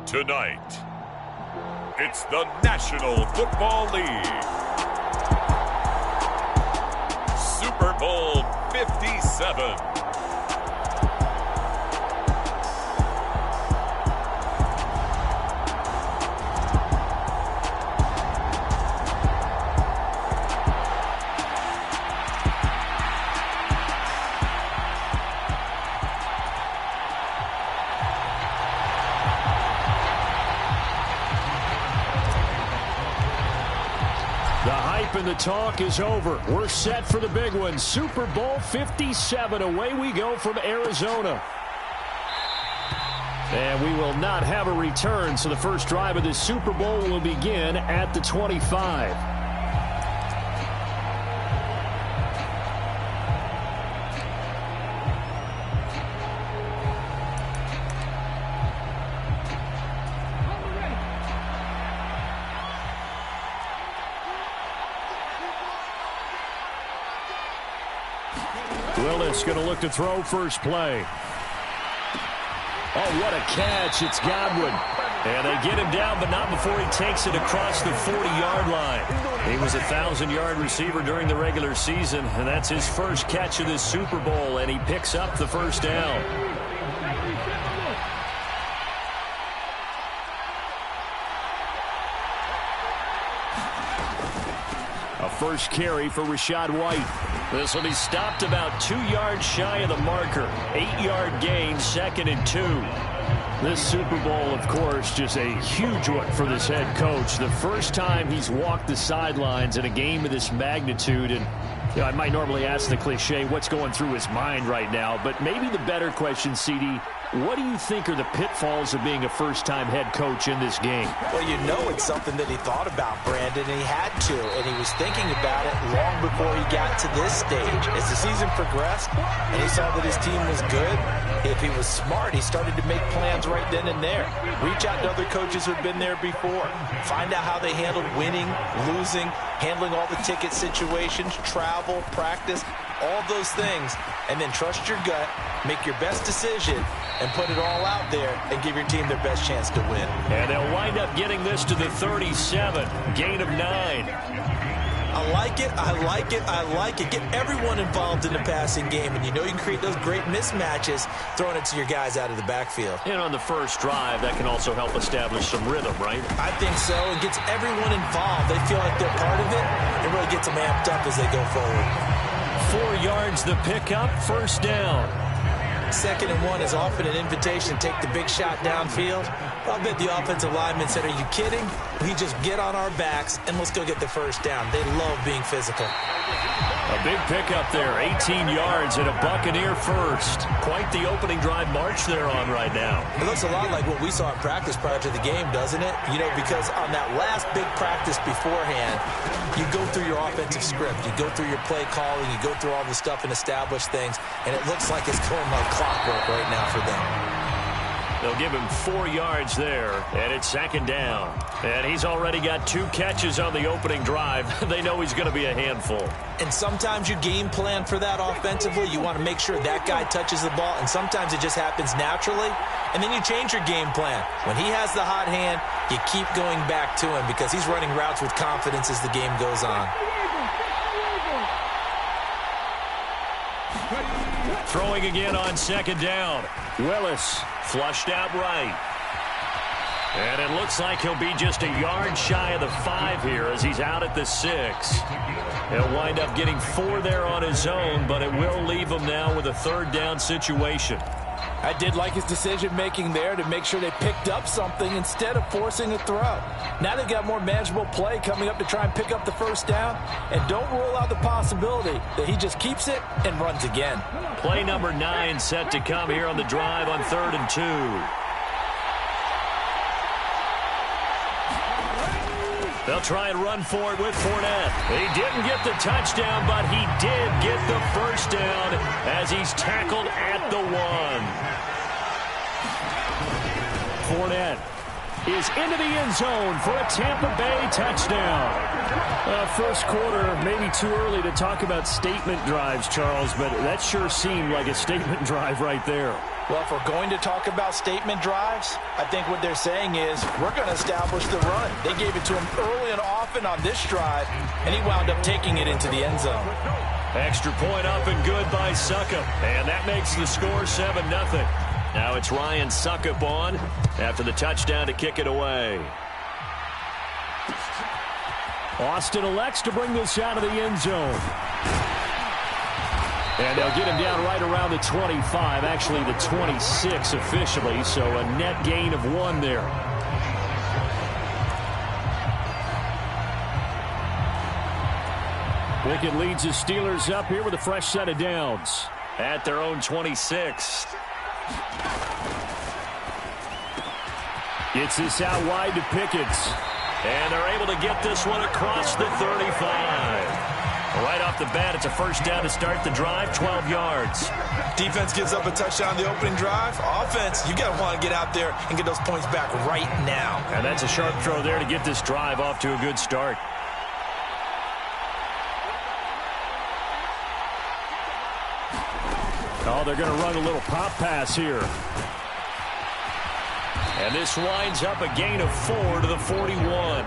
Tonight, it's the National Football League Super Bowl 57. And the talk is over. We're set for the big one. Super Bowl 57. Away we go from Arizona. And we will not have a return, so the first drive of this Super Bowl will begin at the 25. Willis going to look to throw first play. Oh, what a catch. It's Godwin. And they get him down, but not before he takes it across the 40-yard line. He was a 1,000-yard receiver during the regular season, and that's his first catch of this Super Bowl, and he picks up the first down. A first carry for Rachaad White. This will be stopped about 2 yards shy of the marker. 8-yard gain, 2nd and 2. This Super Bowl, of course, just a huge one for this head coach. The first time he's walked the sidelines in a game of this magnitude. And you know, I might normally ask the cliche, what's going through his mind right now? But maybe the better question, CD, what do you think are the pitfalls of being a first-time head coach in this game? Well, you know it's something that he thought about, Brandon, and he had to, and he was thinking about it long before he got to this stage. As the season progressed and he saw that his team was good, if he was smart, he started to make plans right then and there. Reach out to other coaches who had been there before. Find out how they handled winning, losing, handling all the ticket situations, travel, practice, all those things, and then trust your gut, make your best decision, and put it all out there and give your team their best chance to win. And they'll wind up getting this to the 37, gain of 9. I like it, I like it, I like it. Get everyone involved in the passing game, and you know you can create those great mismatches throwing it to your guys out of the backfield. And on the first drive, that can also help establish some rhythm, right? I think so. It gets everyone involved. They feel like they're part of it. It really gets them amped up as they go forward. 4 yards the pickup, first down. 2nd and 1 is often an invitation to take the big shot downfield. I bet the offensive lineman said, are you kidding? We just get on our backs and let's go get the first down. They love being physical. A big pickup there, 18 yards and a Buccaneer first. Quite the opening drive march they're on right now. It looks a lot like what we saw in practice prior to the game, doesn't it? You know, because on that last big practice beforehand, you go through your offensive script, you go through your play calling, you go through all the stuff and establish things, and it looks like it's going like clockwork right now for them. They'll give him 4 yards there, and it's 2nd down. And he's already got 2 catches on the opening drive. They know he's going to be a handful. And sometimes you game plan for that offensively. You want to make sure that guy touches the ball, and sometimes it just happens naturally. And then you change your game plan. When he has the hot hand, you keep going back to him because he's running routes with confidence as the game goes on. Throwing again on 2nd down. Willis flushed out right. And it looks like he'll be just a yard shy of the 5 here as he's out at the 6. He'll wind up getting 4 there on his own, but it will leave him now with a 3rd down situation. I did like his decision-making there to make sure they picked up something instead of forcing a throw. Now they've got more manageable play coming up to try and pick up the first down, and don't rule out the possibility that he just keeps it and runs again. Play number 9 set to come here on the drive on 3rd and 2. They'll try and run for it with Fournette. He didn't get the touchdown, but he did get the first down as he's tackled at the 1. Fournette is into the end zone for a Tampa Bay touchdown. First quarter, maybe too early to talk about statement drives, Charles, but that sure seemed like a statement drive right there. Well, if we're going to talk about statement drives, I think what they're saying is we're going to establish the run. They gave it to him early and often on this drive, and he wound up taking it into the end zone. Extra point up and good by Suckup, and that makes the score 7-0. Now it's Ryan Suckup on after the touchdown to kick it away. Austin elects to bring this out of the end zone. And they'll get him down right around the 25, actually the 26 officially, so a net gain of 1 there. Pickett leads the Steelers up here with a fresh set of downs. At their own 26. Gets this out wide to Pickett. And they're able to get this one across the 35. Right off the bat, it's a first down to start the drive, 12 yards. Defense gives up a touchdown the opening drive. Offense, you got to want to get out there and get those points back right now. And that's a sharp throw there to get this drive off to a good start. Oh, they're going to run a little pop pass here. And this winds up a gain of 4 to the 41.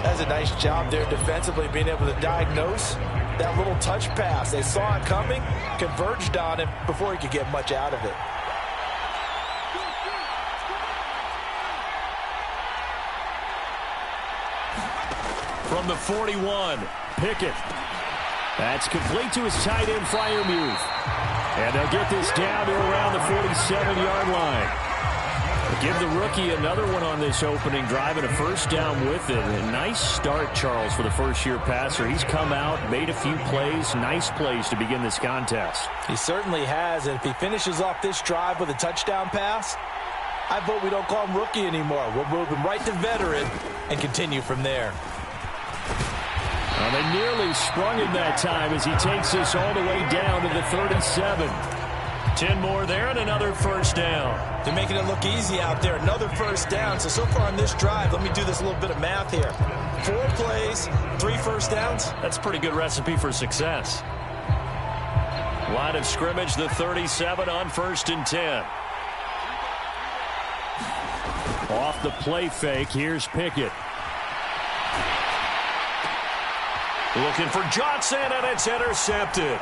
That's a nice job there defensively, being able to diagnose that little touch pass. They saw it coming, converged on him before he could get much out of it. From the 41, Pickett. That's complete to his tight end, Freiermuth. And they'll get this down to around the 47-yard line. Give the rookie another one on this opening drive and a first down with it. A nice start, Charles, for the first-year passer. He's come out, made a few plays, nice plays to begin this contest. He certainly has, and if he finishes off this drive with a touchdown pass, I vote we don't call him rookie anymore. We'll move him right to veteran and continue from there. Well, they nearly sprung him that time as he takes this all the way down to the 37. 10 more there and another first down. They're making it look easy out there. Another first down. So far on this drive, let me do this little bit of math here. 4 plays, 3 first downs. That's a pretty good recipe for success. Line of scrimmage, the 37 on 1st and 10. Off the play fake, here's Pickett. Looking for Johnson, and it's intercepted.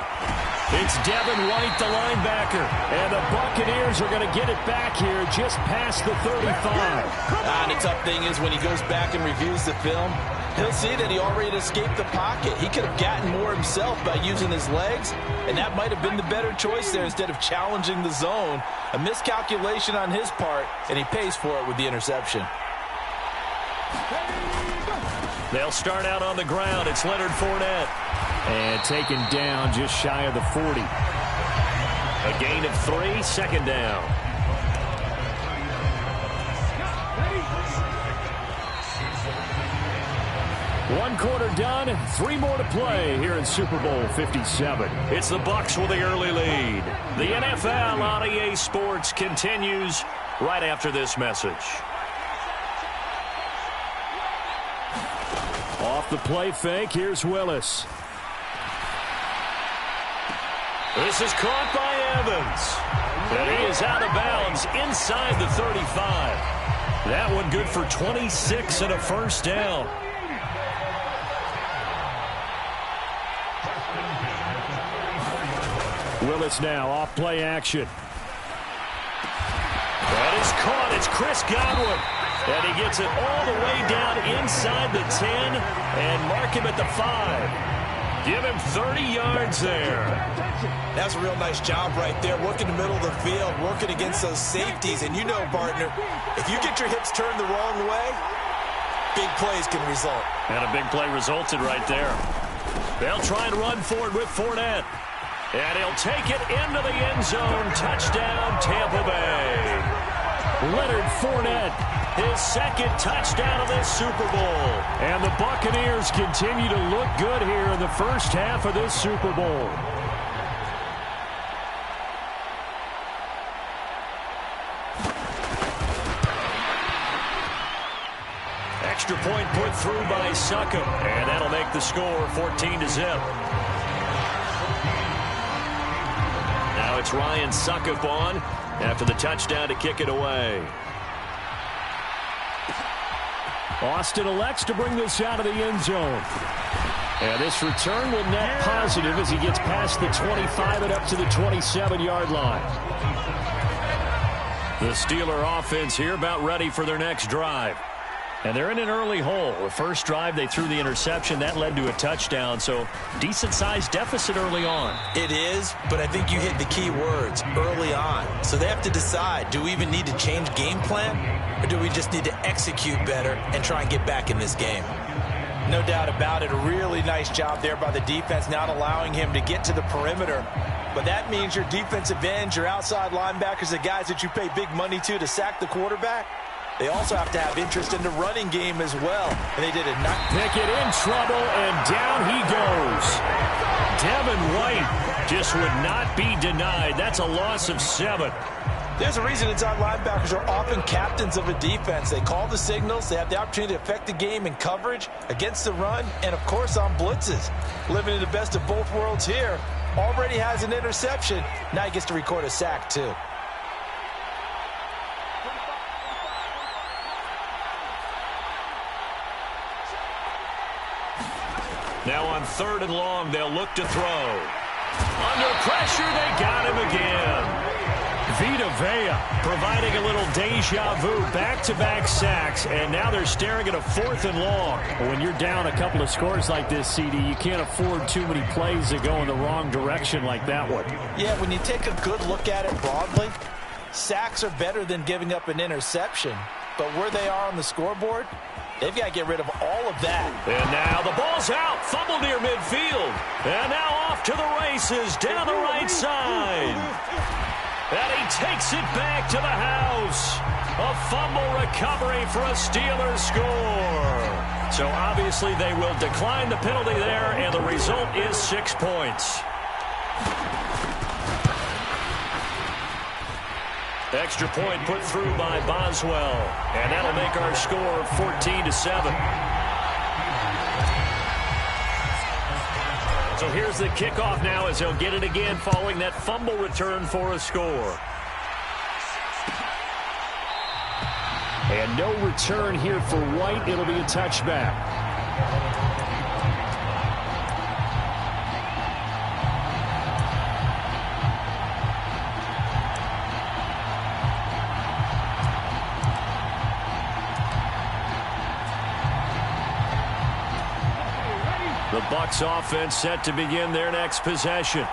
It's Devin White, the linebacker. And the Buccaneers are going to get it back here just past the 35. And the tough thing is when he goes back and reviews the film, he'll see that he already escaped the pocket. He could have gotten more himself by using his legs, and that might have been the better choice there instead of challenging the zone. A miscalculation on his part, and he pays for it with the interception. They'll start out on the ground. It's Leonard Fournette. And taken down just shy of the 40. A gain of 3, second down. One quarter done, 3 more to play here in Super Bowl 57. It's the Bucs with the early lead. The NFL on EA Sports continues right after this message. Off the play fake, here's Willis. This is caught by Evans. And he is out of bounds inside the 35. That one good for 26 and a first down. Willis now off play action. That is caught. It's Chris Godwin. And he gets it all the way down inside the 10 and mark him at the 5. Give him 30 yards there. That's a real nice job right there, working the middle of the field, working against those safeties. And you know, partner, if you get your hips turned the wrong way, big plays can result. And a big play resulted right there. They'll try and run forward with Fournette. And he'll take it into the end zone. Touchdown, Tampa Bay. Leonard Fournette, his second touchdown of this Super Bowl. And the Buccaneers continue to look good here in the first half of this Super Bowl. Extra point put through by Suckup. And that'll make the score 14-0. Now it's Ryan Suckup on after the touchdown to kick it away. Austin elects to bring this out of the end zone. And this return will net positive as he gets past the 25 and up to the 27-yard line. The Steeler offense here about ready for their next drive. And they're in an early hole. The first drive, they threw the interception. That led to a touchdown, so decent-sized deficit early on. It is, but I think you hit the key words, early on. So they have to decide, do we even need to change game plan, or do we just need to execute better and try and get back in this game? No doubt about it. A really nice job there by the defense, not allowing him to get to the perimeter. But that means your defensive ends, your outside linebackers, the guys that you pay big money to sack the quarterback, they also have to have interest in the running game as well. And they did a nice Pickett in trouble, and down he goes. Devin White just would not be denied. That's a loss of 7. There's a reason inside linebackers are often captains of a defense. They call the signals. They have the opportunity to affect the game in coverage, against the run, and, of course, on blitzes. Living in the best of both worlds here. Already has an interception. Now he gets to record a sack, too. Now on 3rd and long, they'll look to throw. Under pressure, they got him again. Vita Vea providing a little deja vu, back-to-back sacks, and now they're staring at a 4th and long. When you're down a couple of scores like this, CD, you can't afford too many plays that go in the wrong direction like that one. Yeah, when you take a good look at it broadly, sacks are better than giving up an interception. But where they are on the scoreboard, they've got to get rid of all of that. And now the ball's out, fumble near midfield. And now off to the races down the right side. And he takes it back to the house. A fumble recovery for a Steelers score. So obviously they will decline the penalty there, and the result is 6 points. Extra point put through by Boswell. And that'll make our score 14-7. So here's the kickoff now as they'll get it again following that fumble return for a score. And no return here for White. It'll be a touchback. The Bucs offense set to begin their next possession.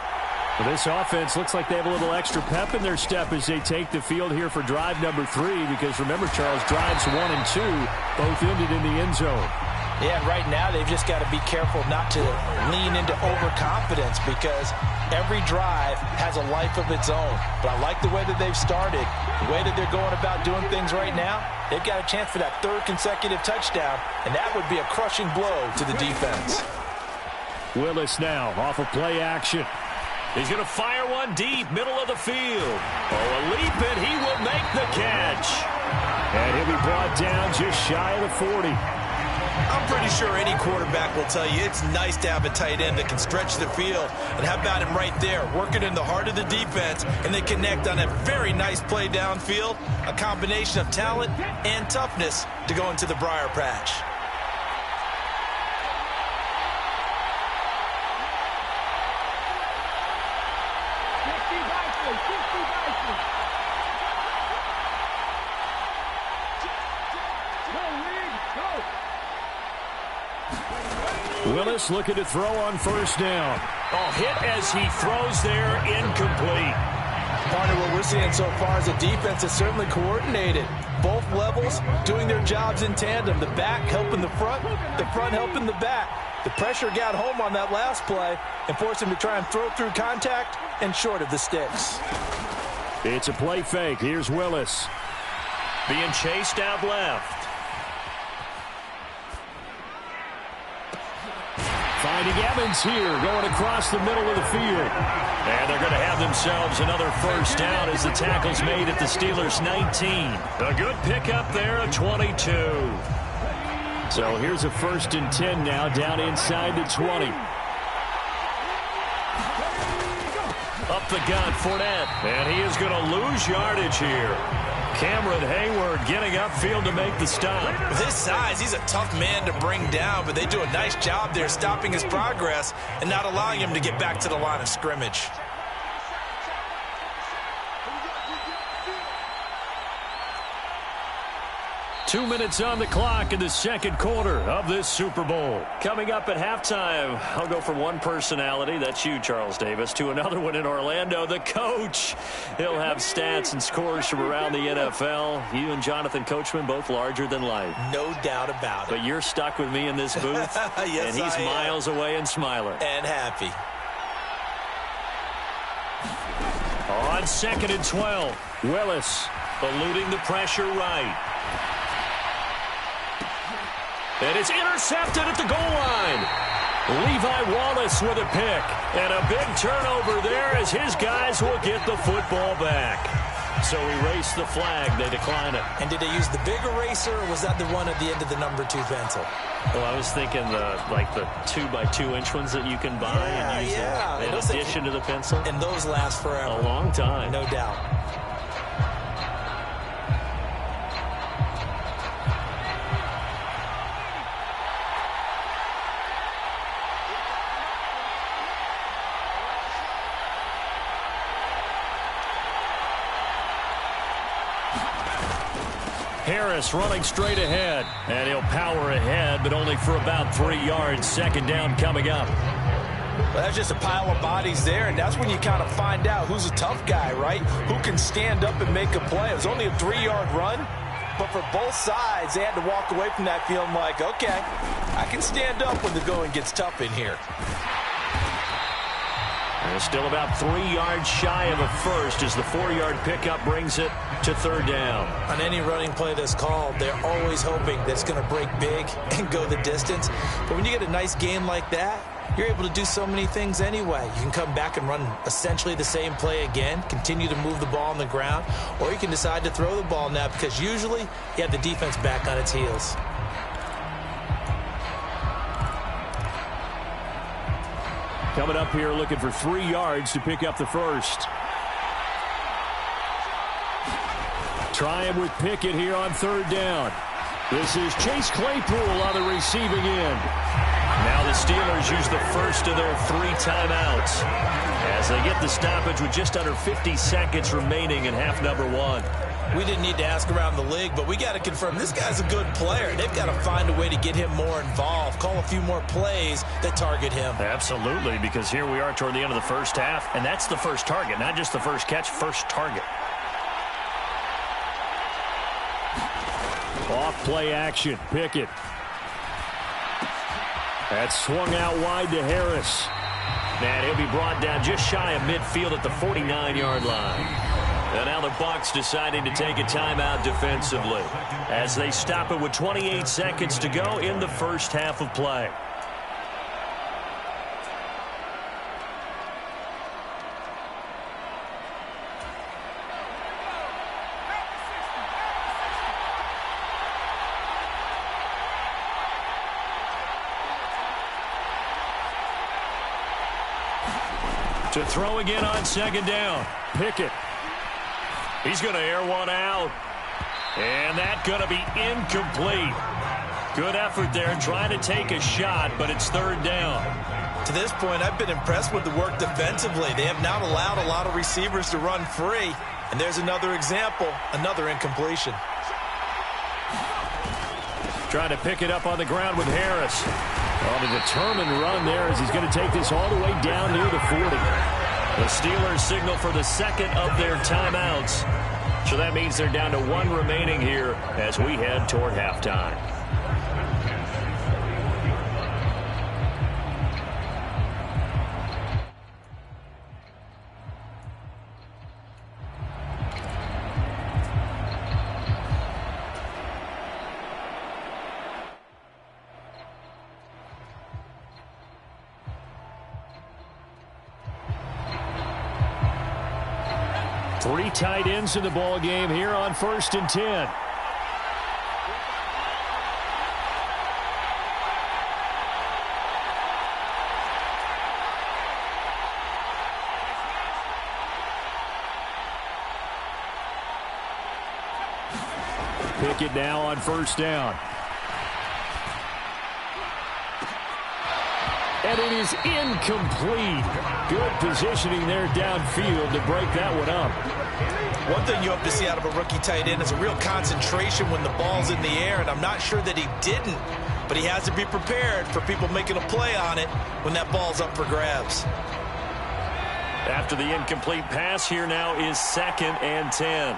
Well, this offense looks like they have a little extra pep in their step as they take the field here for drive number 3, because remember, Charles, drives 1 and 2 both ended in the end zone. Yeah, right now they've just got to be careful not to lean into overconfidence, because every drive has a life of its own. But I like the way that they've started, the way that they're going about doing things right now. They've got a chance for that 3rd consecutive touchdown, and that would be a crushing blow to the defense. Willis now off of play action. He's going to fire one deep, middle of the field. Oh, a leap, and he will make the catch. And he'll be brought down just shy of the 40. I'm pretty sure any quarterback will tell you it's nice to have a tight end that can stretch the field. And how about him right there, working in the heart of the defense, and they connect on a very nice play downfield, a combination of talent and toughness to go into the briar patch. Willis looking to throw on 1st down. Oh, hit as he throws there, incomplete. Part of what we're seeing so far is the defense is certainly coordinated. Both levels doing their jobs in tandem. The back helping the front helping the back. The pressure got home on that last play and forced him to try and throw through contact and short of the sticks. It's a play fake. Here's Willis. Being chased out left. Finding Evans here, going across the middle of the field. And they're going to have themselves another 1st down as the tackle's made at the Steelers' 19. A good pickup there, a 22. So here's a 1st and 10 now, down inside the 20. A up the gut, Fournette. And he is going to lose yardage here. Cameron Hayward getting upfield to make the stop. With his size, he's a tough man to bring down, but they do a nice job there stopping his progress and not allowing him to get back to the line of scrimmage. Two minutes on the clock in the second quarter of this Super Bowl. Coming up at halftime, I'll go from one personality, that's you, Charles Davis, to another one in Orlando, the coach. He'll have stats and scores from around the NFL. You and Jonathan Coachman, both larger than life. No doubt about it. But you're stuck with me in this booth, yes, and he's miles away and smiling. And happy. On 2nd and 12, Willis eluding the pressure right. And it's intercepted at the goal line. Levi Wallace with a pick. And a big turnover there as his guys will get the football back. So erase the flag. They decline it. And did they use the big eraser, or was that the one at the end of the number 2 pencil? Well, I was thinking the 2x2-inch ones that you can buy and use in addition to the pencil. And those last forever. A long time. No doubt. Harris running straight ahead, and he'll power ahead, but only for about 3 yards. Second down coming up. Well, that's just a pile of bodies there, and that's when you kind of find out who's a tough guy, right? Who can stand up and make a play. It was only a 3-yard run, but for both sides, they had to walk away from that feeling like, okay, I can stand up when the going gets tough in here. They're still about 3 yards shy of a first as the 4-yard pickup brings it to third down. On any running play that's called, they're always hoping that it's going to break big and go the distance. But when you get a nice gain like that, you're able to do so many things anyway. You can come back and run essentially the same play again, continue to move the ball on the ground, or you can decide to throw the ball now because usually you have the defense back on its heels. Coming up here looking for 3 yards to pick up the first. Trying with Pickett here on third down. This is Chase Claypool on the receiving end. Now the Steelers use the first of their 3 timeouts as they get the stoppage with just under 50 seconds remaining in half number 1. We didn't need to ask around the league, but we got to confirm this guy's a good player. They've got to find a way to get him more involved, call a few more plays that target him. Absolutely, because here we are toward the end of the first half, and that's the first target, not just the first catch, first target. Off play action, Pickett. That's swung out wide to Harris. And he'll be brought down just shy of midfield at the 49-yard line. And now the Bucs deciding to take a timeout defensively as they stop it with 28 seconds to go in the first half of play. To throw again on second down, Pickett. He's going to air one out. And that's going to be incomplete. Good effort there trying to take a shot, but it's third down. To this point, I've been impressed with the work defensively. They have not allowed a lot of receivers to run free. And there's another example, another incompletion. Trying to pick it up on the ground with Harris. On a determined run there as he's going to take this all the way down near the 40. The Steelers signal for the second of their timeouts. So that means they're down to 1 remaining here as we head toward halftime. Three tight ends in the ball game here on 1st and 10. Pickett now on first down. And it is incomplete. Good positioning there downfield to break that one up. One thing you hope to see out of a rookie tight end is a real concentration when the ball's in the air, and I'm not sure that he didn't, but he has to be prepared for people making a play on it when that ball's up for grabs. After the incomplete pass, here now is 2nd and 10.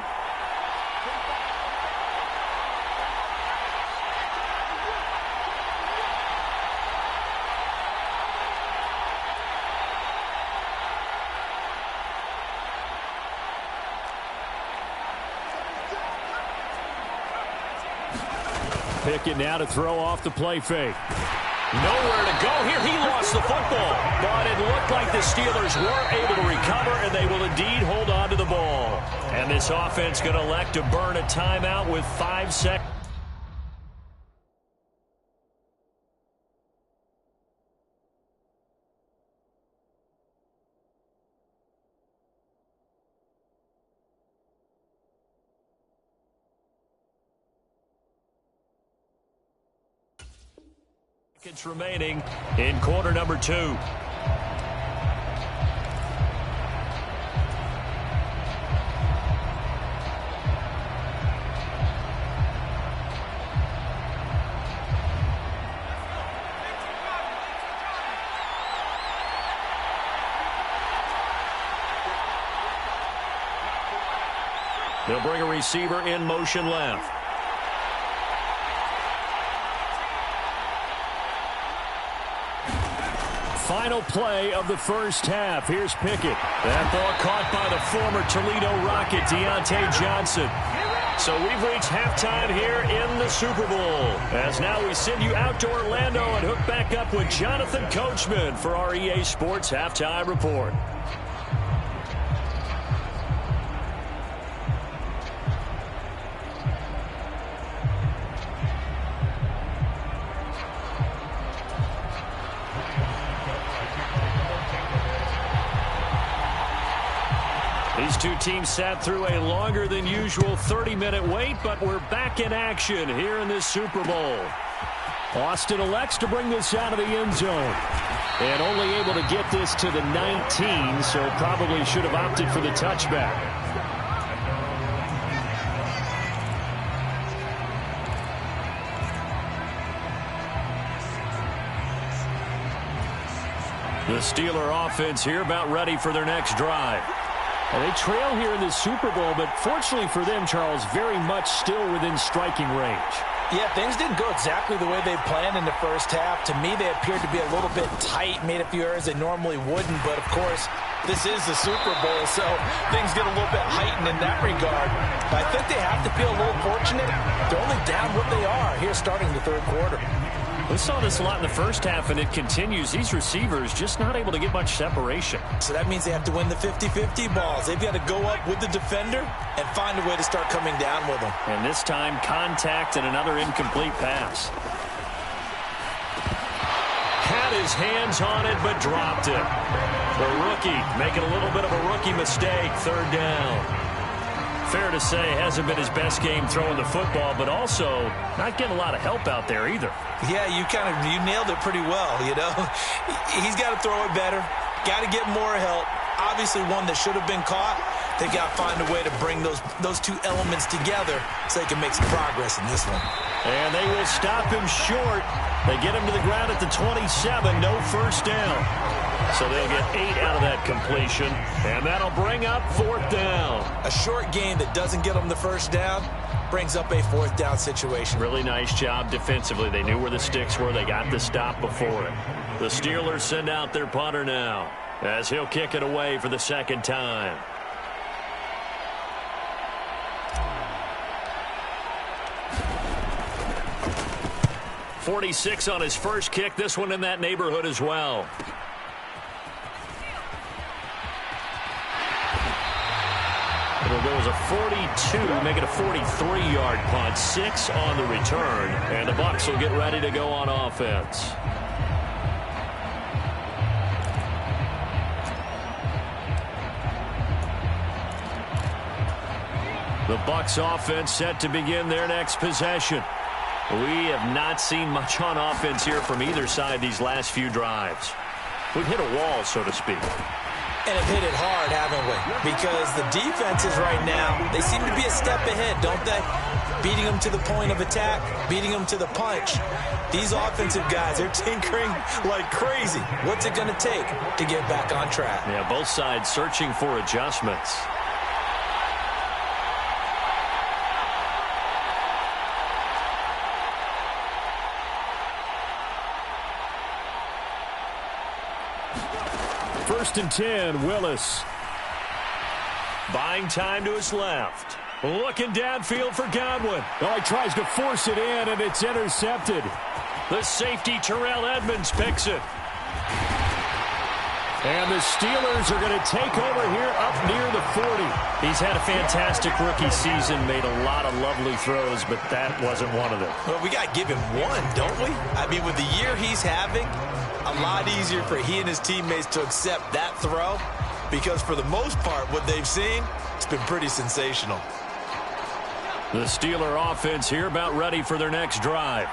Pickett now to throw off the play fake. Nowhere to go here. He lost the football. But it looked like the Steelers were able to recover, and they will indeed hold on to the ball. And this offense going to elect to burn a timeout with 5 seconds. Remaining in quarter number 2. They'll bring a receiver in motion left. Final play of the first half. Here's Pickett. That ball caught by the former Toledo Rocket, Deontay Johnson. So we've reached halftime here in the Super Bowl. As now we send you out to Orlando and hook back up with Jonathan Coachman for our EA Sports Halftime Report. These two teams sat through a longer than usual 30-minute wait, but we're back in action here in this Super Bowl. Austin elects to bring this out of the end zone. And only able to get this to the 19, so probably should have opted for the touchback. The Steeler offense here about ready for their next drive. Well, they trail here in the Super Bowl, but fortunately for them, Charles, very much still within striking range. Yeah, things didn't go exactly the way they planned in the first half. To me, they appeared to be a little bit tight, made a few errors they normally wouldn't. But, of course, this is the Super Bowl, so things get a little bit heightened in that regard. But I think they have to feel a little fortunate. They're only down what they are here starting the third quarter. We saw this a lot in the first half, and it continues. These receivers just not able to get much separation. So that means they have to win the 50-50 balls. They've got to go up with the defender and find a way to start coming down with them. And this time, contact and another incomplete pass. Had his hands on it, but dropped it. The rookie making a little bit of a rookie mistake, third down. Fair to say, hasn't been his best game throwing the football, but also not getting a lot of help out there either. Yeah, you nailed it pretty well, you know. He's got to throw it better, got to get more help. Obviously one that should have been caught. They got to find a way to bring those two elements together so they can make some progress in this one. And they will stop him short. They get him to the ground at the 27, no first down. So they'll get 8 out of that completion, and that'll bring up 4th down. A short game that doesn't get them the first down brings up a 4th down situation. Really nice job defensively. They knew where the sticks were. They got the stop before it. The Steelers send out their punter now as he'll kick it away for the second time. .46 on his first kick. This one in that neighborhood as well. It'll go as a 42, make it a 43-yard punt. 6 on the return, and the Bucs will get ready to go on offense. The Bucs offense set to begin their next possession. We have not seen much on offense here from either side these last few drives. We've hit a wall, so to speak. And have hit it hard, haven't we? Because the defenses right now, they seem to be a step ahead, don't they? Beating them to the point of attack, beating them to the punch. These offensive guys are tinkering like crazy. What's it going to take to get back on track? Yeah, both sides searching for adjustments. First and 10, Willis. Buying time to his left. Looking downfield for Godwin. Oh, he tries to force it in, and it's intercepted. The safety, Terrell Edmonds, picks it. And the Steelers are going to take over here up near the 40. He's had a fantastic rookie season, made a lot of lovely throws, but that wasn't one of them. Well, we got to give him one, don't we? I mean, with the year he's having, a lot easier for he and his teammates to accept that throw because for the most part, what they've seen, it's been pretty sensational. The Steeler offense here about ready for their next drive.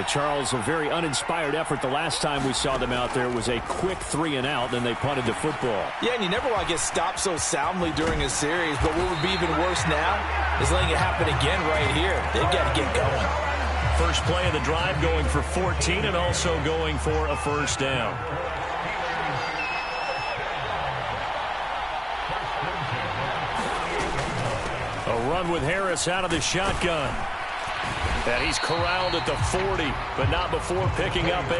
Charles, a very uninspired effort the last time we saw them out there was a quick 3-and-out, then they punted the football. Yeah, and you never want to get stopped so soundly during a series, but what would be even worse now is letting it happen again right here. They've got to get going. First play of the drive going for 14 and also going for a first down. A run with Harris out of the shotgun. And he's corralled at the 40, but not before picking up 8.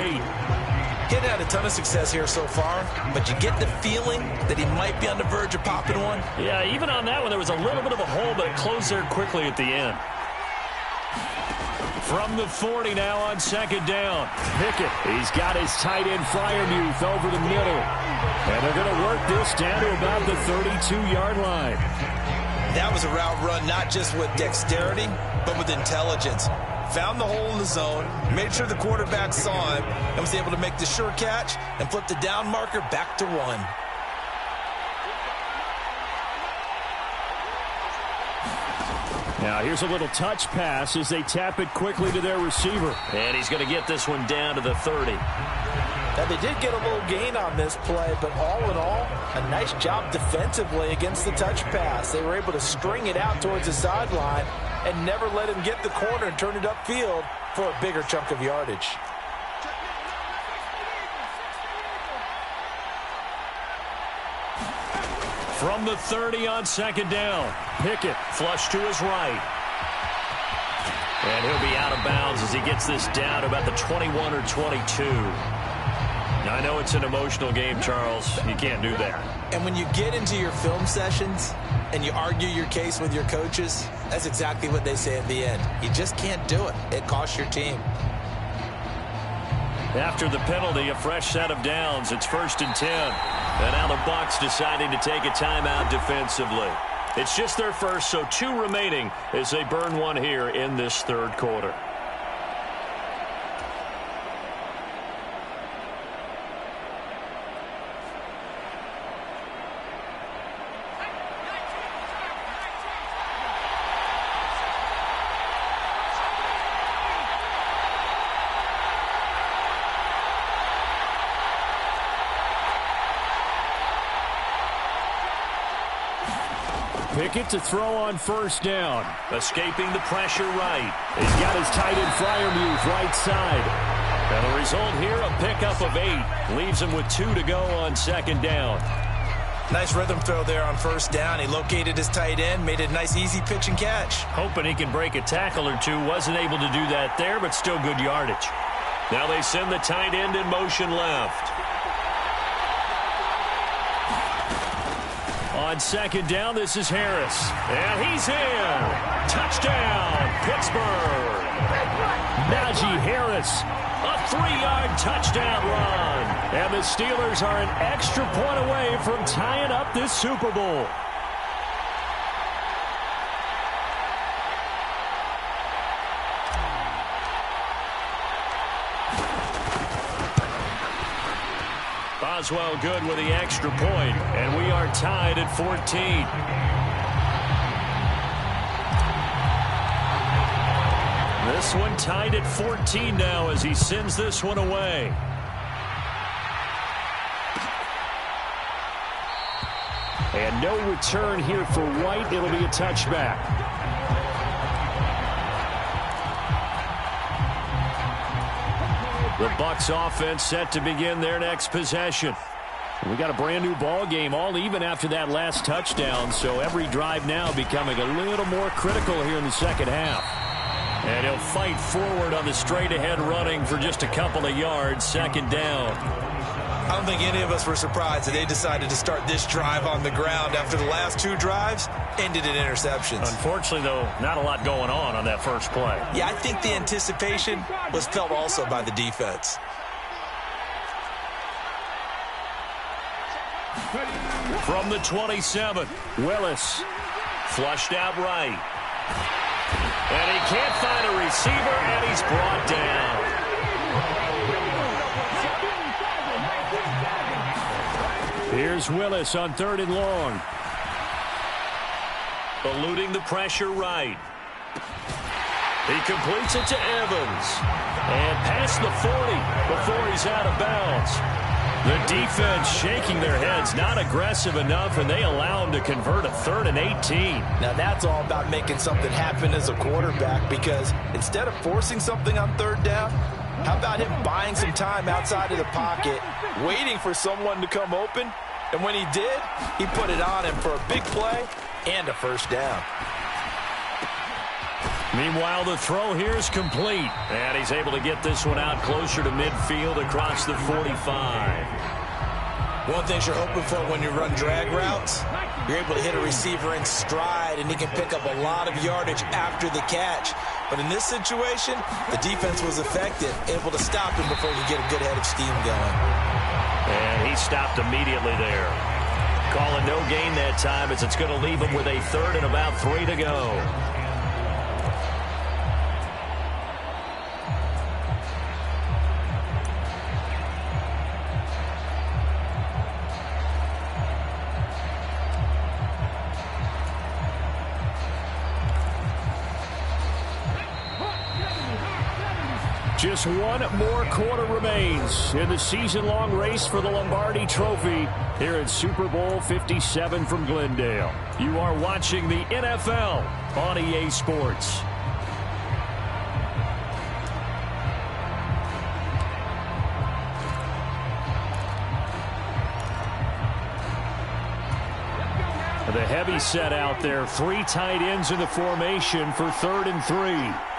Getting had a ton of success here so far, but you get the feeling that he might be on the verge of popping one. Yeah, even on that one, there was a little bit of a hole, but it closed there quickly at the end. From the 40 now on second down. Pickett, he's got his tight end Freiermuth over the middle. And they're going to work this down to about the 32-yard line. That was a route run not just with dexterity, but with intelligence. Found the hole in the zone, made sure the quarterback saw him, and was able to make the sure catch and flip the down marker back to 1. Now here's a little touch pass as they tap it quickly to their receiver. And he's going to get this one down to the 30. Now, they did get a little gain on this play, but all in all, a nice job defensively against the touch pass. They were able to string it out towards the sideline and never let him get the corner and turn it upfield for a bigger chunk of yardage. From the 30 on second down, Pickett flush to his right. And he'll be out of bounds as he gets this down to about the 21 or 22. Now, I know it's an emotional game, Charles. You can't do that. And when you get into your film sessions and you argue your case with your coaches, that's exactly what they say at the end. You just can't do it. It costs your team. After the penalty, a fresh set of downs. It's first and 10. And now the Bucs deciding to take a timeout defensively. It's just their first, so 2 remaining as they burn one here in this third quarter. Pickett to throw on first down. Escaping the pressure right. He's got his tight end Freiermuth right side. And the result here, a pickup of 8. Leaves him with 2 to go on second down. Nice rhythm throw there on first down. He located his tight end, made a nice easy pitch and catch. Hoping he can break a tackle or two. Wasn't able to do that there, but still good yardage. Now they send the tight end in motion left. On second down, this is Harris. And he's in. Touchdown, Pittsburgh. Najee Harris, a 3-yard touchdown run. And the Steelers are an extra point away from tying up this Super Bowl. Boswell good with the extra point, and we are tied at 14. This one tied at 14 now as he sends this one away. And no return here for White. It'll be a touchback. The Bucs offense set to begin their next possession. We got a brand new ball game, all even after that last touchdown, so every drive now becoming a little more critical here in the second half. And he'll fight forward on the straight-ahead running for just a couple of yards, second down. I don't think any of us were surprised that they decided to start this drive on the ground after the last two drives ended in interceptions. Unfortunately, though, not a lot going on that first play. Yeah, I think the anticipation was felt also by the defense. From the 27, Willis flushed out right. And he can't find a receiver, and he's brought down. Here's Willis on 3rd and long. Eluding the pressure right. He completes it to Evans. And past the 40 before he's out of bounds. The defense shaking their heads, not aggressive enough, and they allow him to convert a 3rd and 18. Now that's all about making something happen as a quarterback, because instead of forcing something on 3rd down, how about him buying some time outside of the pocket, waiting for someone to come open, and when he did, he put it on him for a big play and a first down. Meanwhile, the throw here is complete, and he's able to get this one out closer to midfield across the 45. One thing you're hoping for when you run drag routes, you're able to hit a receiver in stride, and he can pick up a lot of yardage after the catch. But in this situation, the defense was effective, able to stop him before he could get a good head of steam going. And he stopped immediately there. Calling no gain that time as it's going to leave him with a 3rd and about 3 to go. Just one more quarter remains in the season-long race for the Lombardi Trophy here at Super Bowl 57 from Glendale. You are watching the NFL on EA Sports. The heavy set out there, 3 tight ends in the formation for 3rd and 3.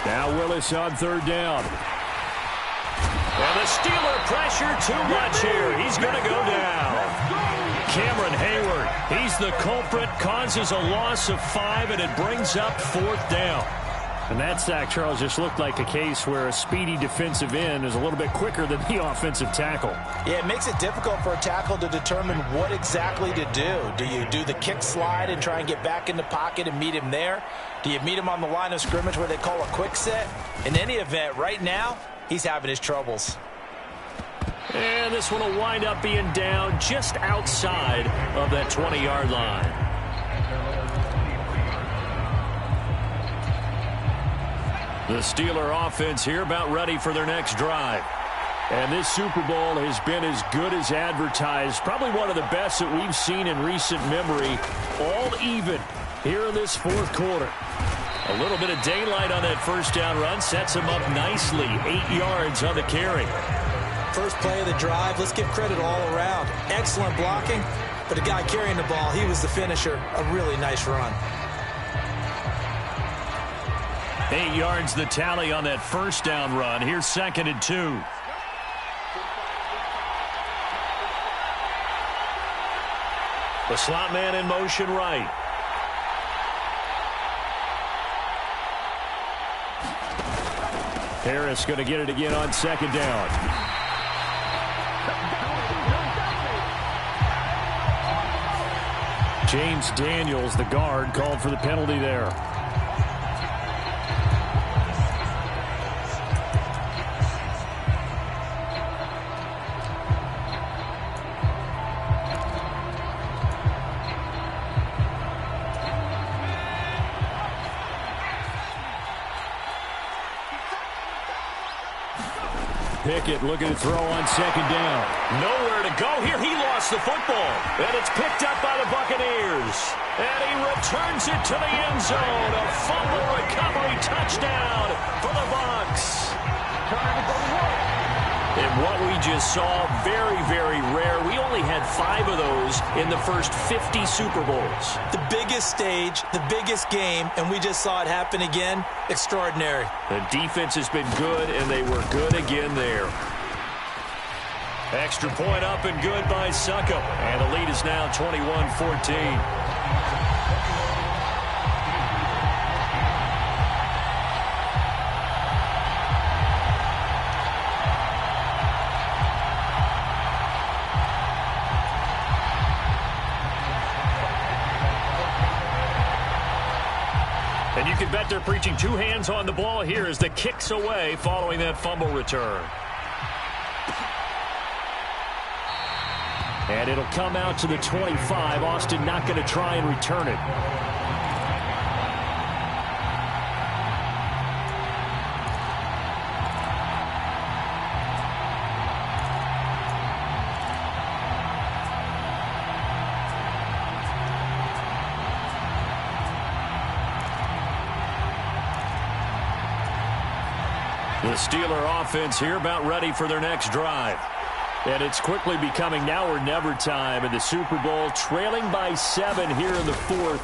Now Willis on 3rd down. And the Steeler pressure too much here. He's going to go down. Cameron Hayward, he's the culprit, causes a loss of 5, and it brings up 4th down. And that sack, Charles, just looked like a case where a speedy defensive end is a little bit quicker than the offensive tackle. Yeah, it makes it difficult for a tackle to determine what exactly to do. Do you do the kick slide and try and get back in the pocket and meet him there? Do you meet him on the line of scrimmage where they call a quick set? In any event, right now, he's having his troubles. And this one will wind up being down just outside of that 20-yard line. The Steeler offense here about ready for their next drive. And this Super Bowl has been as good as advertised. Probably one of the best that we've seen in recent memory. All even here in this 4th quarter. A little bit of daylight on that first down run sets him up nicely. 8 yards on the carry. First play of the drive, let's give credit all around. Excellent blocking, but the guy carrying the ball, he was the finisher. A really nice run. 8 yards the tally on that first down run. Here's 2nd and 2. The slot man in motion right. Harris going to get it again on 2nd down. James Daniels, the guard, called for the penalty there. Pickett looking to throw on second down. Nowhere to go here. He lost the football. And it's picked up by the Buccaneers. And he returns it to the end zone. A fumble recovery touchdown for the Bucs. And what we just saw, very, very rare. We only had 5 of those in the first 50 Super Bowls. The biggest stage, the biggest game, and we just saw it happen again. Extraordinary. The defense has been good, and they were good again there. Extra point up and good by Succop. And the lead is now 21-14. And you can bet they're preaching 2 hands on the ball here as the kick's away following that fumble return. And it'll come out to the 25. Austin not going to try and return it. The Steeler offense here about ready for their next drive. And it's quickly becoming now or never time in the Super Bowl, trailing by 7 here in the 4th.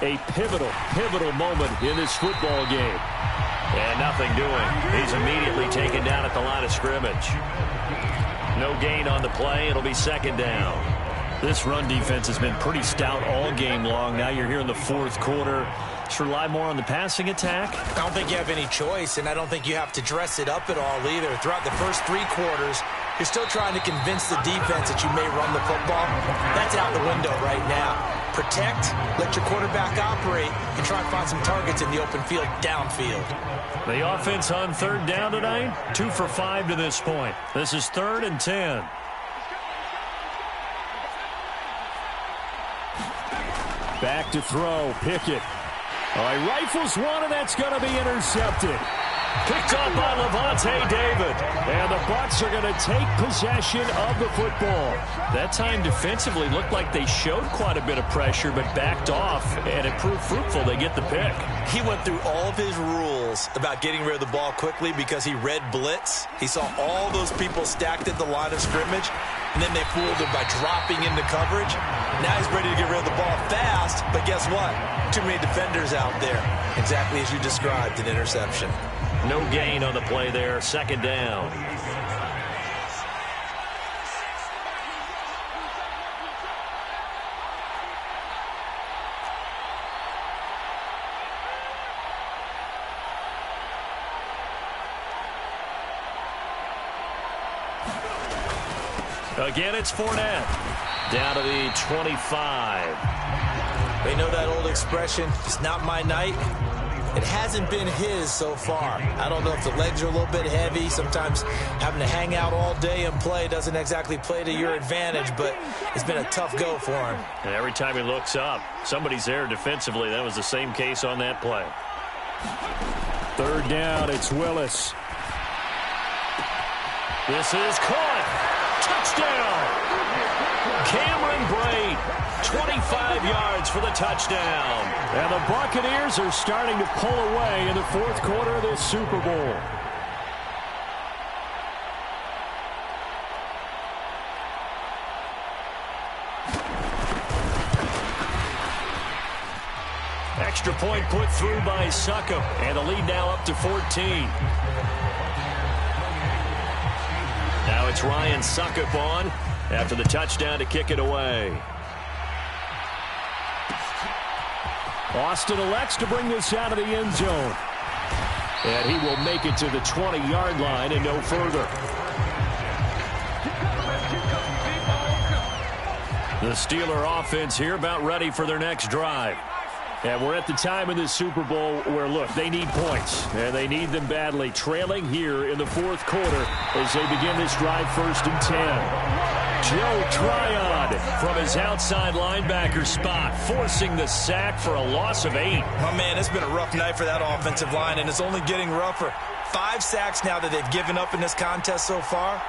A pivotal moment in this football game. And nothing doing. He's immediately taken down at the line of scrimmage. No gain on the play. It'll be second down. This run defense has been pretty stout all game long. Now you're here in the 4th quarter. Just rely more on the passing attack. I don't think you have any choice, and I don't think you have to dress it up at all either. Throughout the first 3 quarters, you're still trying to convince the defense that you may run the football. That's out the window right now. Protect, let your quarterback operate, and try and find some targets in the open field downfield. The offense on 3rd down tonight, 2 for 5 to this point. This is 3rd and 10. Back to throw, Pickett. All right, rifles one, and that's going to be intercepted. Picked up by Levante David. And the Bucs are going to take possession of the football. That time defensively looked like they showed quite a bit of pressure, but backed off, and it proved fruitful. They get the pick. He went through all of his rules about getting rid of the ball quickly because he read blitz. He saw all those people stacked at the line of scrimmage, and then they fooled him by dropping into coverage. Now he's ready to get rid of the ball fast, but guess what? Too many defenders out there. Exactly as you described, an interception. No gain on the play there, second down. Again, it's Fournette. Down to the 25. They know that old expression, it's not my night. It hasn't been his so far. I don't know if the legs are a little bit heavy. Sometimes having to hang out all day and play doesn't exactly play to your advantage, but it's been a tough go for him. And every time he looks up, somebody's there defensively. That was the same case on that play. 3rd down, it's Willis. This is caught. Touchdown. Cameron Brate, 25 yards for the touchdown. And the Buccaneers are starting to pull away in the 4th quarter of this Super Bowl. Extra point put through by Succop, and the lead now up to 14. Now it's Ryan Succop on after the touchdown to kick it away. Austin elects to bring this out of the end zone. And he will make it to the 20-yard line and no further. The Steeler offense here about ready for their next drive. And we're at the time in this Super Bowl where, look, they need points. And they need them badly. Trailing here in the 4th quarter as they begin this drive 1st and 10. Joe Tryon Rashad from his outside linebacker spot, forcing the sack for a loss of 8. Oh, man, it's been a rough night for that offensive line, and it's only getting rougher. 5 sacks now that they've given up in this contest so far.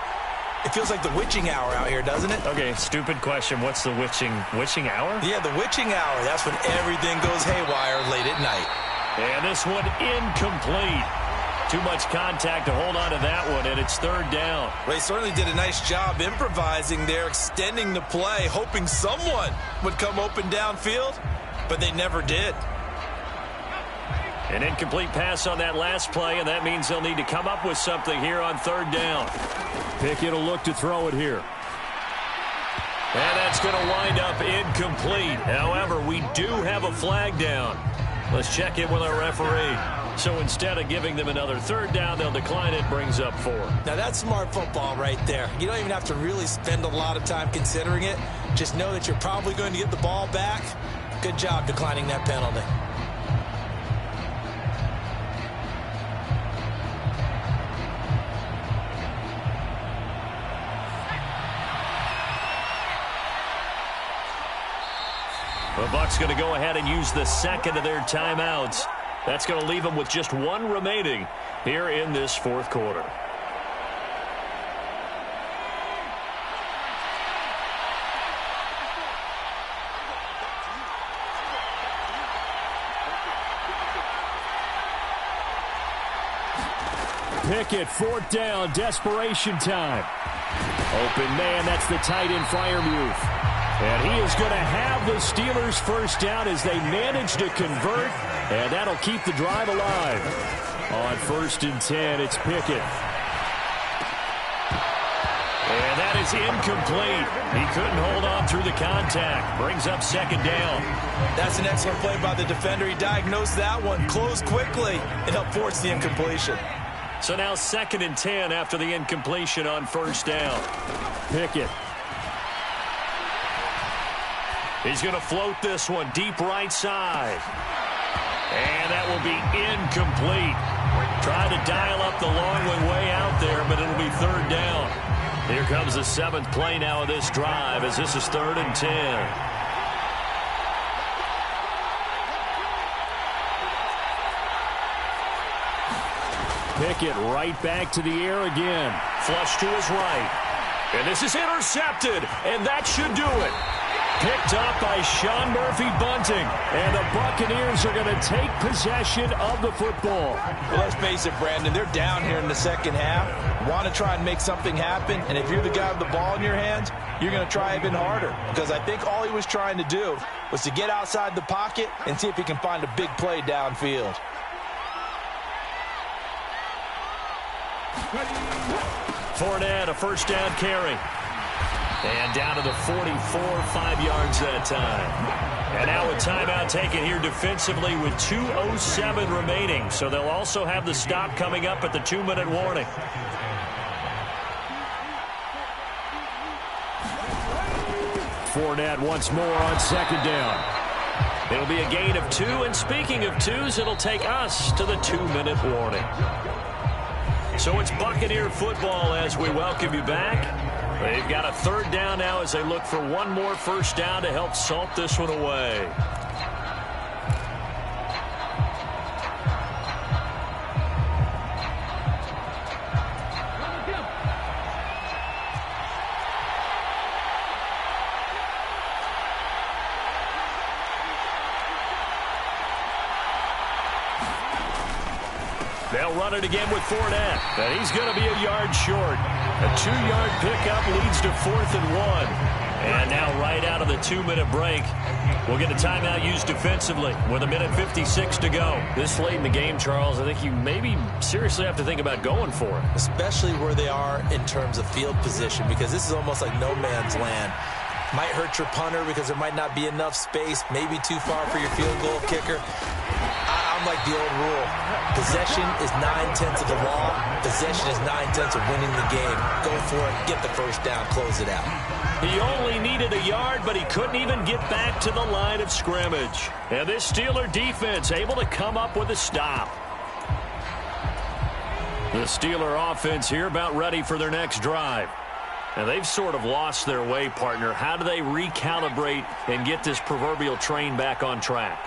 It feels like the witching hour out here, doesn't it? Okay, stupid question. What's the witching hour? Yeah, the witching hour. That's when everything goes haywire late at night. And this one incomplete. Too much contact to hold on to that one, and it's 3rd down. Well, he certainly did a nice job improvising there, extending the play, hoping someone would come open downfield, but they never did. An incomplete pass on that last play, and that means they'll need to come up with something here on 3rd down. Pickett will look to throw it here. And that's going to wind up incomplete. However, we do have a flag down. Let's check in with our referee. So instead of giving them another 3rd down, they'll decline it, brings up 4. Now, that's smart football right there. You don't even have to really spend a lot of time considering it. Just know that you're probably going to get the ball back. Good job declining that penalty. The Bucs going to go ahead and use the second of their timeouts. That's going to leave them with just 1 remaining here in this 4th quarter. Pickett, 4th down, desperation time. Open man, that's the tight end Freiermuth. And he is going to have the Steelers' 1st down as they manage to convert, and that'll keep the drive alive. On 1st and 10, it's Pickett. And that is incomplete. He couldn't hold on through the contact. Brings up 2nd down. That's an excellent play by the defender. He diagnosed that one, closed quickly, and helped force the incompletion. So now 2nd and 10 after the incompletion on 1st down. Pickett. He's going to float this one deep right side. And that will be incomplete. Try to dial up the long one way out there, but it'll be 3rd down. Here comes the 7th play now of this drive as this is 3rd and 10. Pickett right back to the air again. Flush to his right. And this is intercepted, and that should do it. Picked up by Sean Murphy-Bunting, and the Buccaneers are going to take possession of the football. Well, let's face it, Brandon, they're down here in the 2nd half. Want to try and make something happen, and if you're the guy with the ball in your hands, you're going to try even harder, because I think all he was trying to do was to get outside the pocket and see if he can find a big play downfield. Fournette, a 1st down carry. And down to the 44, 5 yards that time. And now a timeout taken here defensively with 2:07 remaining. So they'll also have the stop coming up at the 2-minute warning. Fournette once more on 2nd down. It'll be a gain of 2, and speaking of 2s, it'll take us to the 2-minute warning. So it's Buccaneer football as we welcome you back. They've got a 3rd down now as they look for 1 more 1st down to help salt this one away. They'll run it again with Fournette, and he's going to be a yard short. A 2-yard pickup leads to 4th and 1. And now right out of the 2-minute break, we'll get a timeout used defensively with 1:56 to go. This late in the game, Charles, I think you maybe seriously have to think about going for it. Especially where they are in terms of field position, because this is almost like no man's land. Might hurt your punter because there might not be enough space, maybe too far for your field goal kicker. I'm like the old rule. Possession is 9/10 of the law. Possession is 9/10 of winning the game. Go for it. Get the 1st down. Close it out. He only needed a yard, but he couldn't even get back to the line of scrimmage. And this Steeler defense able to come up with a stop. The Steeler offense here about ready for their next drive. And they've sort of lost their way, partner. How do they recalibrate and get this proverbial train back on track?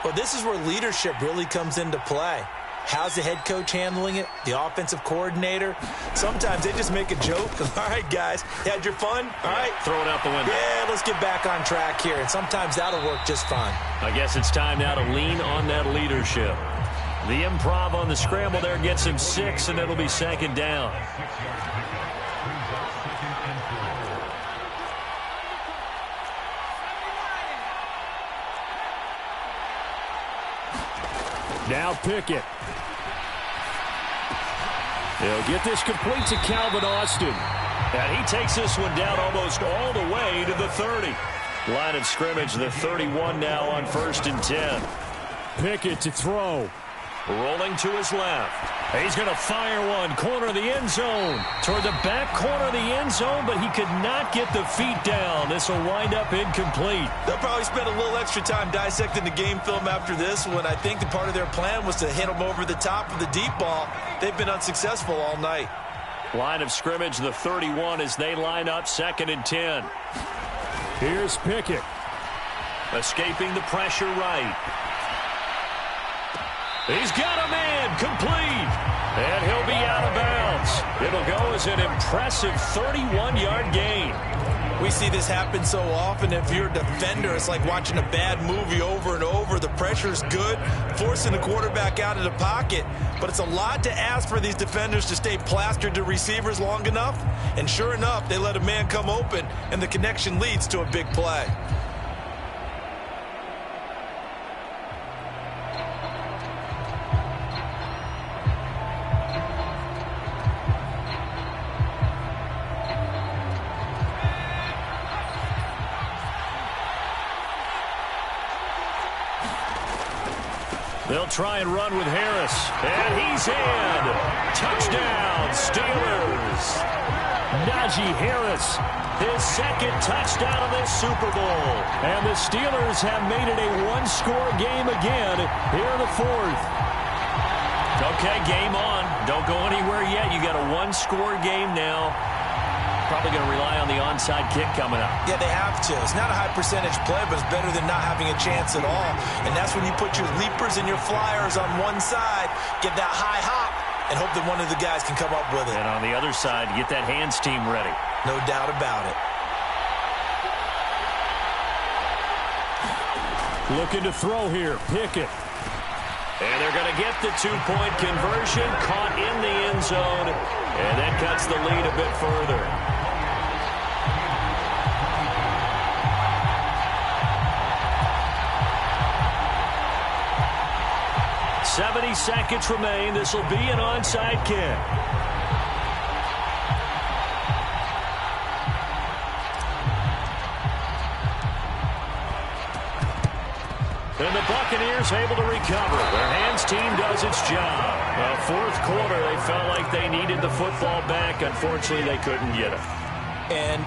Well, this is where leadership really comes into play. How's the head coach handling it? The offensive coordinator? Sometimes they just make a joke. All right, guys, you had your fun? All right. Throw it out the window. Yeah, let's get back on track here. And sometimes that'll work just fine. I guess it's time now to lean on that leadership. The improv on the scramble there gets him 6, and it'll be second down. Now Pickett. He'll get this complete to Calvin Austin. And he takes this one down almost all the way to the 30. Line of scrimmage, the 31 now on 1st and 10. Pickett to throw. Rolling to his left. He's going to fire one. Corner of the end zone. Toward the back corner of the end zone, but he could not get the feet down. This will wind up incomplete. They'll probably spend a little extra time dissecting the game film after this one. I think the part of their plan was to hit him over the top of the deep ball. They've been unsuccessful all night. Line of scrimmage, the 31 as they line up 2nd and 10. Here's Pickett. Escaping the pressure right. He's got a man, complete, and he'll be out of bounds. It'll go as an impressive 31-yard gain. We see this happen so often. If you're a defender, it's like watching a bad movie over and over. The pressure's good, forcing the quarterback out of the pocket. But it's a lot to ask for these defenders to stay plastered to receivers long enough. And sure enough, they let a man come open, and the connection leads to a big play. They'll try and run with Harris. And he's in. Touchdown, Steelers. Najee Harris. His 2nd touchdown of this Super Bowl. And the Steelers have made it a one-score game again here in the 4th. Okay, game on. Don't go anywhere yet. You got a one-score game now. Probably going to rely on the onside kick coming up. Yeah, they have to. It's not a high percentage play, but it's better than not having a chance at all. And that's when you put your leapers and your flyers on one side, get that high hop, and hope that one of the guys can come up with it. And on the other side, get that hands team ready. No doubt about it. Looking to throw here, Pickett. And they're going to get the 2-point conversion, caught in the end zone, and that cuts the lead a bit further. 70 seconds remain. This will be an onside kick. And the Buccaneers able to recover. Their hands team does its job. Fourth quarter, they felt like they needed the football back. Unfortunately, they couldn't get it. And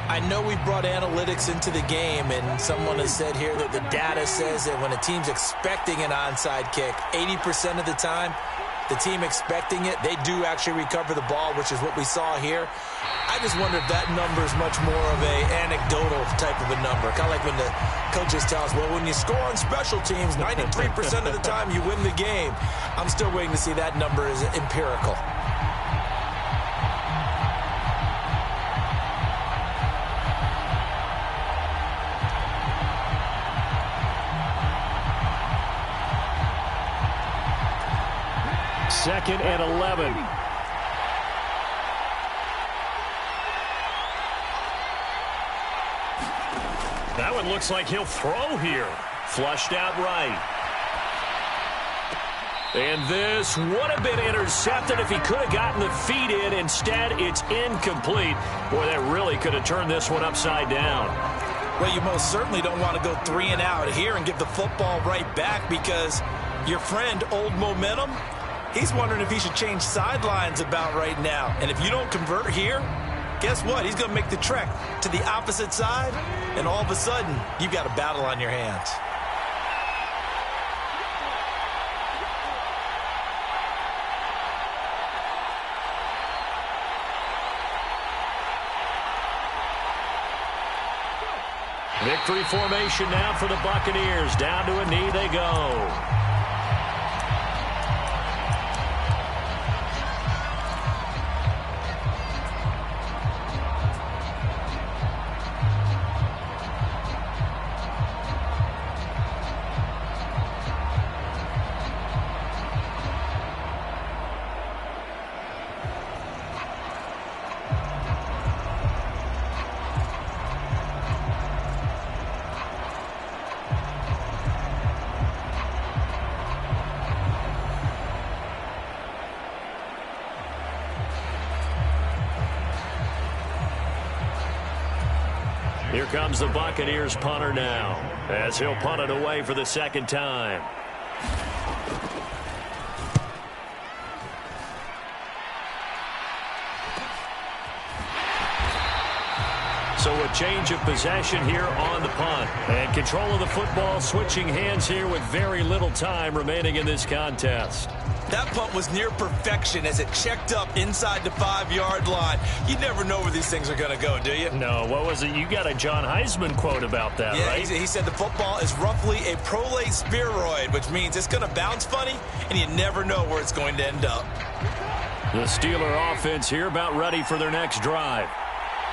I know we brought analytics into the game, and someone has said here that the data says that when a team's expecting an onside kick, 80% of the time, the team expecting it, they do actually recover the ball, which is what we saw here. I just wonder if that number is much more of a anecdotal type of a number. Kind of like when the coaches tell us, well, when you score on special teams, 93% of the time you win the game. I'm still waiting to see that number is empirical. Second and 11. That one looks like he'll throw here. Flushed out right. And this would have been intercepted if he could have gotten the feet in. Instead, it's incomplete. Boy, that really could have turned this one upside down. Well, you most certainly don't want to go 3 and out here and give the football right back, because your friend, Old Momentum, he's wondering if he should change sidelines about right now. And if you don't convert here, guess what? He's going to make the trek to the opposite side, and all of a sudden, you've got a battle on your hands. Victory formation now for the Buccaneers. Down to a knee they go. Here comes the Buccaneers punter now, as he'll punt it away for the second time. So a change of possession here on the punt. And control of the football switching hands here with very little time remaining in this contest. That punt was near perfection as it checked up inside the 5-yard line. You never know where these things are going to go, do you? No, what was it? You got a John Heisman quote about that, right? Yeah, he said the football is roughly a prolate spheroid, which means it's going to bounce funny, and you never know where it's going to end up. The Steeler offense here about ready for their next drive.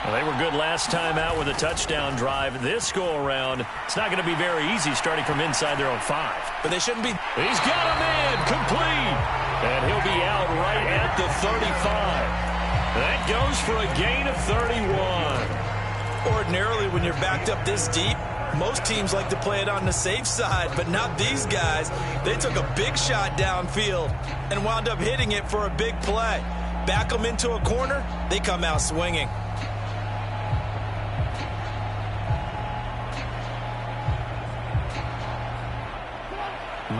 Well, they were good last time out with a touchdown drive. This go-around, it's not going to be very easy starting from inside their own 5. But they shouldn't be. He's got a man, complete. And he'll be out right at the 35. That goes for a gain of 31. Ordinarily, when you're backed up this deep, most teams like to play it on the safe side, but not these guys. They took a big shot downfield and wound up hitting it for a big play. Back them into a corner, they come out swinging.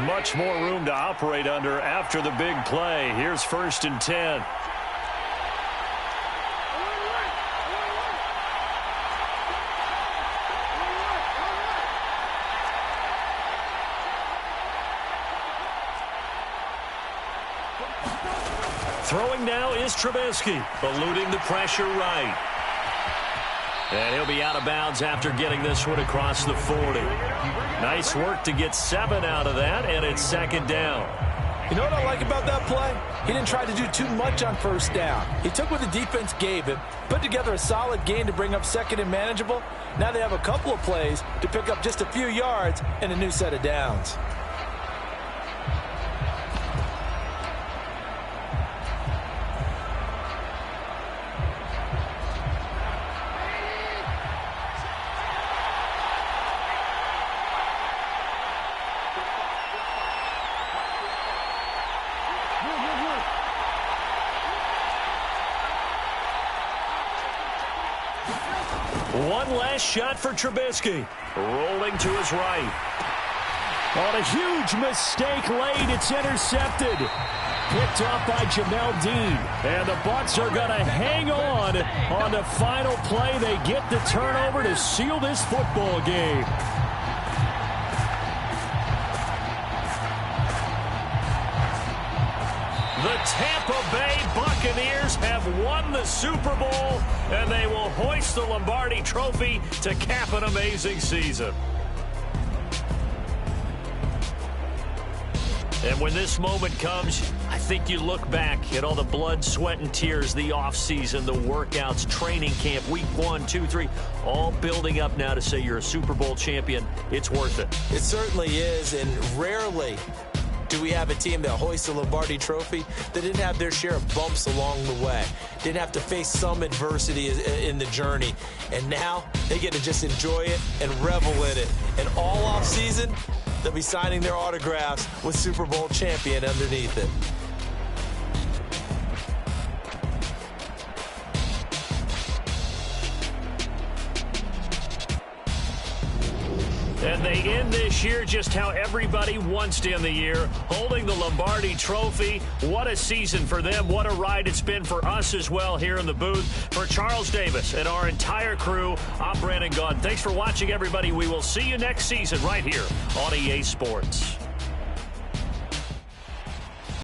Much more room to operate under after the big play. Here's 1st and 10. Throwing now is Trubisky, eluding the pressure right. And he'll be out of bounds after getting this one across the 40. Nice work to get 7 out of that, and it's 2nd down. You know what I like about that play? He didn't try to do too much on 1st down. He took what the defense gave him, put together a solid gain to bring up 2nd and manageable. Now they have a couple of plays to pick up just a few yards and a new set of downs. One last shot for Trubisky. Rolling to his right. On a huge mistake late, it's intercepted. Picked off by Jamel Dean. And the Bucs are going to hang on the final play. They get the turnover to seal this football game. The Tampa Bay Buccaneers have won the Super Bowl, and they will hoist the Lombardi Trophy to cap an amazing season. And when this moment comes, I think you look back at all the blood, sweat, and tears, the offseason, the workouts, training camp, week 1, 2, 3, all building up now to say you're a Super Bowl champion. It's worth it. It certainly is, and rarely do we have a team that hoists the Lombardi Trophy that didn't have their share of bumps along the way, didn't have to face some adversity in the journey, and now they get to just enjoy it and revel in it. And all offseason, they'll be signing their autographs with Super Bowl champion underneath it. And they end this year just how everybody wants to end the year, holding the Lombardi Trophy. What a season for them. What a ride it's been for us as well here in the booth. For Charles Davis and our entire crew, I'm Brandon Gaudin. Thanks for watching, everybody. We will see you next season right here on EA Sports.